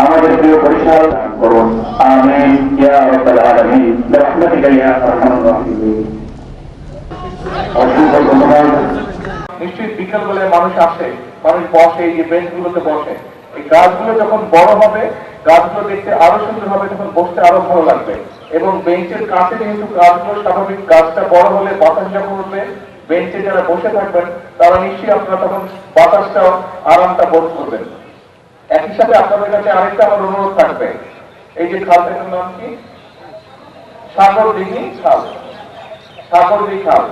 আমাদের প্রিয় পরিচালক করুন। আমিন ইয়া রাব্বাল আলামিন বিরহমাতিকা ইয়া আরহামার রাহিমিন। অসংখ্য ধন্যবাদ। নিশ্চয়ই বিকেল বেলায় মানুষ আসে, মানুষ বসে, এই যে বেঞ্চগুলোতে বসে। এই গাছগুলো যখন বড় হবে, গাছগুলো দেখতে আরো সুন্দর হবে, তখন বসতে আরো ভালো লাগবে। এবং বেঞ্চের কাছে যেহেতু গাছগুলো স্বাভাবিক, গাছটা বড় হলে বাতাস যখন উঠবে, বেঞ্চে যারা বসে থাকবেন তারা নিশ্চয়ই আপনারা তখন বাতাসটাও আরামটা বোধ করবেন। একই সাথে আপনাদের কাছে আরেকটা আমার অনুরোধ থাকবে, এই যে খালটার নাম কি? সাগরদিঘি খাল। সাগরদিঘি খাল,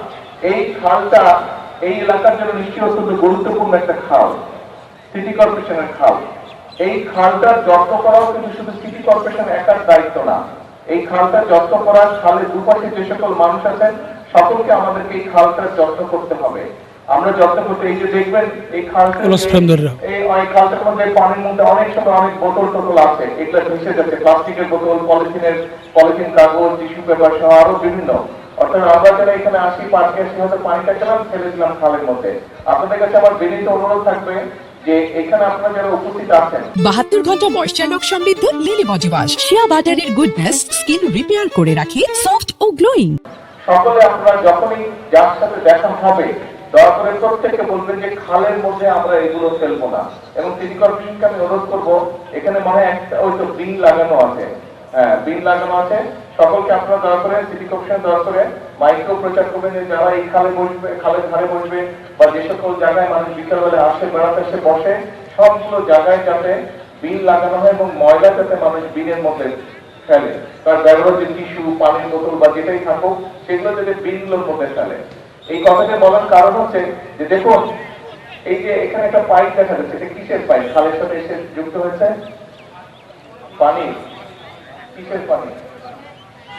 এই খালটা এই এলাকার জন্য নিশ্চয়ই অত্যন্ত গুরুত্বপূর্ণ একটা খাল, সিটি কর্পোরেশনের খাল। এই খালটার যত্ন করাও কিন্তু শুধু সিটি কর্পোরেশন একার দায়িত্ব না। এই খালটার যত্ন করার, খালের দুপাশে যে সকল মানুষ আছেন সকলকে আমাদেরকে এই খালটার যত্ন করতে হবে। আমরা যত্ন করতে, এই যে দেখবেন এই খালটা, এই খালটার মধ্যে পানির মধ্যে অনেক সময় অনেক বোতল টোতল আছে, এগুলো ভেসে যাচ্ছে, প্লাস্টিকের বোতল, পলিথিন, কাগজ, টিস্যু পেপার সহ আরো বিভিন্ন। অর্থাৎ আমরা যারা এখানে আসি, পার্কে আসি, হয়তো পানিটা কেন ফেলে দিলাম খালের মধ্যে। আপনাদের কাছে আমার বিনীত অনুরোধ থাকবে যে এখানে আপনারা যারা উপস্থিত আছেন, 72 ঘন্টা ময়েশ্চার লক সমৃদ্ধ লিলি বডি ওয়াশ, শিয়া বাটারের গুডনেস স্কিন রিপেয়ার করে রাখে সফট ও গ্লোয়িং। সকলে আপনারা যখনই যার সাথে দেখা হবে দয়া করে প্রত্যেককে বলবেন যে খালের মধ্যে আমরা এগুলো ফেলবো না। এবং সিটি কর্পোরেশনকে আমি অনুরোধ করবো, এখানে মনে হয় একটা ওই তো বিল লাগানো আছে, হ্যাঁ বিল লাগানো আছে, সকলকে আপনারা দয়া করে সিটি কর্পোরেশন দয়া করে মাইক্রো প্রচার করবেন যে যারা এই খালে বসবে, খালের ধারে বসবে, বা যে সকল জায়গায় মানুষ বিকেলবেলা আসে, বেড়াতে এসে বসে, সবগুলো জায়গায় যাতে বিল লাগানো হয় এবং ময়লা যাতে মানুষ বিলের মধ্যে ফেলে, তার ব্যবহার যে টিস্যু, পানির বোতল বা যেটাই থাকুক সেগুলো যাতে বিলগুলোর মধ্যে ফেলে। এই কথাটা বলার কারণ হচ্ছে যে দেখুন, এই যে এখানে একটা পাইপ দেখা যাচ্ছে, এটা কিসের পাইপ? খালের সাথে এসে যুক্ত হয়েছে পানি। কিসের পানি?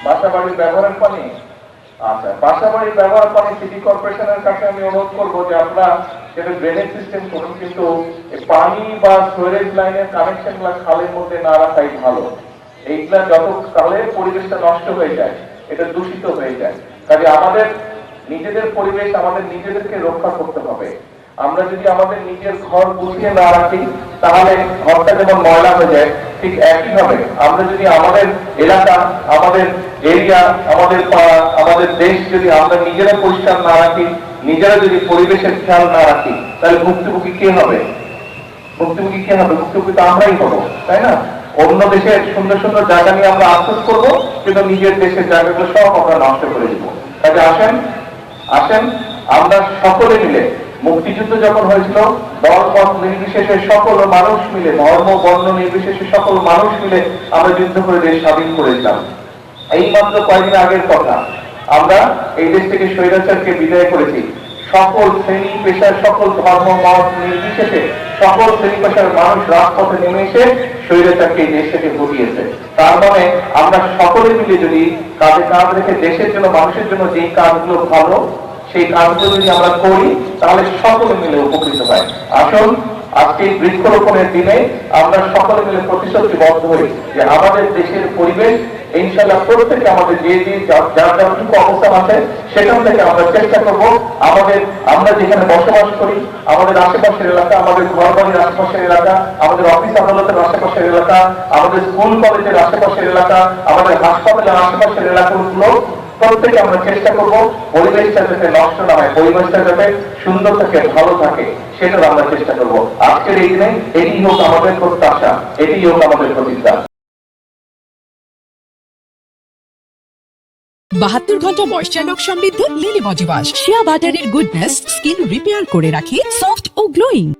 বাসা বাড়ির ব্যবহারের পানি। আচ্ছা, বাসা বাড়ির ব্যবহার পানি সিটি কর্পোরেশনের কাছে আমি অনুরোধ করবো যে আপনারা যেটা ড্রেনেজ সিস্টেম করুন, কিন্তু পানি বা সুয়ারেজ লাইনের কানেকশন গুলা খালের মধ্যে না রাখাই ভালো। এইগুলা যত কালে পরিবেশটা নষ্ট হয়ে যায়, এটা দূষিত হয়ে যায়। কাজে আমাদের নিজেদের পরিবেশ, আমাদের নিজেদেরকে রক্ষা করতে হবে। আমরা যদি আমাদের নিজের ঘর গুছিয়ে না রাখি, তাহলে ঘরটা যেমন ময়লা হয়ে যায়, ঠিক একইভাবে আমরা যদি আমাদের এলাকা, আমাদের এরিয়া, আমাদের পাড়া, আমাদের দেশ যদি আমরা নিজেরা পরিষ্কার না রাখি, নিজেরা যদি পরিবেশের খেয়াল না রাখি, তাহলে ভুক্তভোগী কে হবে? ভুক্তভোগী কে হবে? ভুক্তভোগী তো আমরাই হবো, তাই না? অন্য দেশের সুন্দর সুন্দর জায়গা নিয়ে আমরা আফসোস করবো, কিন্তু নিজের দেশের জায়গাগুলো সব আমরা নষ্ট করে দিব। কাজে আসেন আমরা সকলে মিলে, মুক্তিযুদ্ধ যখন হয়েছিল দল পথ নির্বিশেষে সকল মানুষ মিলে, ধর্ম বর্ণ নির্বিশেষে সকল মানুষ মিলে আমরা যুদ্ধ করে দেশ স্বাধীন করেছিলাম। এই মাত্র কয়েকদিন আগের কথা, আমরা এই দেশ থেকে স্বৈরাচারকে বিদায় করেছি। সকল শ্রেণী পেশার, সকল ধর্ম মত নির্বিশেষে সকল শ্রেণী পেশার মানুষ রাজপথে নেমে এসে স্বৈরাচারকে এই দেশ থেকে হটিয়েছে। তার মানে আমরা সকলে মিলে যদি কাঁধে কাঁধ রেখে দেশের জন্য, মানুষের জন্য যে কাজগুলো ভালো, সেই কাজগুলো যদি আমরা করি, তাহলে সকলে মিলে উপকৃত হয়। আসুন আজকে বৃক্ষরোপণের দিনে আমরা সকলে মিলে প্রতিশ্রুতিবদ্ধ হই যে আমাদের দেশের পরিবেশ ইনশাআল্লাহ প্রত্যেকে আমাদের যে যার যতটুকু অবস্থান আছে সেখান থেকে আমরা চেষ্টা করব আমরা যেখানে বসবাস করি, আমাদের আশেপাশের এলাকা, আমাদের ঘর বাড়ির আশেপাশের এলাকা, আমাদের অফিস আদালতের আশেপাশের এলাকা, আমাদের স্কুল কলেজের আশেপাশের এলাকা, আমাদের হাসপাতালের আশেপাশের এলাকাগুলো প্রত্যেকে আমরা চেষ্টা করব পরিবেশটা যাতে নষ্ট না হয়, পরিবেশটা যাতে সুন্দর থাকে, ভালো থাকে, সেটার আমরা চেষ্টা করব। আজকের এই দিনে এটি হোক আমাদের প্রত্যাশা, এটি হোক আমাদের প্রতিজ্ঞা। 72 ঘন্টা ময়েশ্চার লক সমৃদ্ধ লিলি বডি ওয়াশ, শিয়া বাটারের গুডনেস স্কিন রিপেয়ার করে রাখে সফট ও গ্লোয়িং।